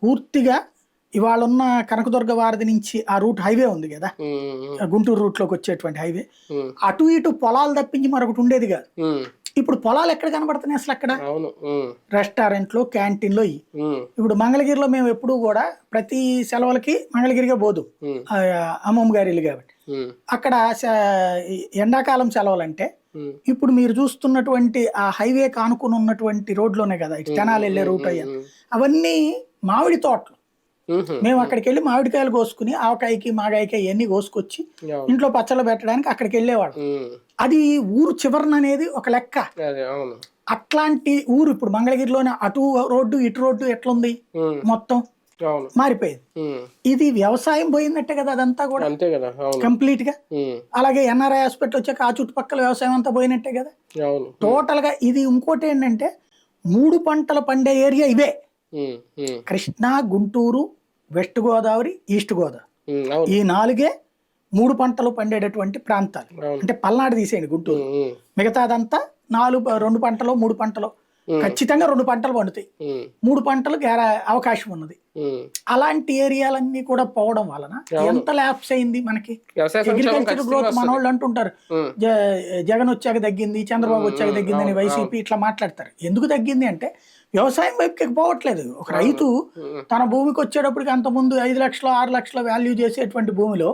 పూర్తిగా ఇవాళ ఉన్న కనకదుర్గ వారధి నుంచి ఆ రూట్ హైవే ఉంది కదా, గుంటూరు రూట్ లోకి వచ్చేటువంటి హైవే, అటు ఇటు పొలాలు తప్పించి మరొకటి ఉండేది కాదు. ఇప్పుడు పొలాలు ఎక్కడ కనబడుతున్నాయి అసలు? అక్కడ రెస్టారెంట్లు, క్యాంటీన్లు. ఇప్పుడు మంగళగిరిలో మేము ఎప్పుడు కూడా ప్రతి సెలవులకి మంగళగిరిగా పోదు, అమ్మమ్మ గారి ఇల్లు కాబట్టి. అక్కడ ఎండాకాలం సెలవులంటే ఇప్పుడు మీరు చూస్తున్నటువంటి ఆ హైవే కానుకుని ఉన్నటువంటి రోడ్లోనే కదా ఇటు తెనాలి వెళ్ళే రూట్ అయ్యా, అవన్నీ మామిడి తోటలు. మేము అక్కడికి వెళ్ళి మామిడికాయలు కోసుకుని ఆవకాయకి మాగాయకి అవన్నీ కోసుకొచ్చి ఇంట్లో పచ్చళ్ళు పెట్టడానికి అక్కడికి వెళ్ళేవాడు. అది ఊరు చివరన అనేది ఒక లెక్క. అట్లాంటి ఊరు ఇప్పుడు మంగళగిరిలోనే అటు రోడ్డు ఇటు రోడ్డు ఎట్లుంది, మొత్తం మారిపోయింది. ఇది వ్యవసాయం పోయిందట్టే కదా అదంతా కూడా కంప్లీట్ గా. అలాగే ఎన్ఆర్ఐ హాస్పిటల్ వచ్చాక ఆ చుట్టుపక్కల వ్యవసాయం అంతా పోయినట్టే కదా టోటల్ గా. ఇది ఇంకోటి ఏంటంటే 3 పంటలు పండే ఏరియా ఇవే, కృష్ణా, గుంటూరు, వెస్ట్ గోదావరి, ఈస్ట్ గోదావరి, ఈ 4 3 పంటలు పండేటటువంటి ప్రాంతాలు. అంటే పల్నాడు తీసేయండి, గుంటూరు, మిగతాదంతా 2 పంటలు 3 పంటలు, ఖచ్చితంగా 2 పంటలు పండుతాయి, 3 పంటలు అవకాశం ఉన్నది. అలాంటి ఏరియాలన్నీ కూడా పోవడం వలన ఎంత ల్యాప్స్ అయింది మనకి అగ్రికల్చర్ గ్రోత్. మన వాళ్ళు అంటుంటారు జగన్ వచ్చాక తగ్గింది, చంద్రబాబు వచ్చాక తగ్గింది అని వైసీపీ ఇట్లా మాట్లాడతారు. ఎందుకు తగ్గింది అంటే వ్యవసాయం వైపుకి పోవట్లేదు. ఒక రైతు తన భూమికి వచ్చేటప్పటికి అంత ముందు 5 లక్షలు 6 లక్షల వాల్యూ చేసేటువంటి భూమిలో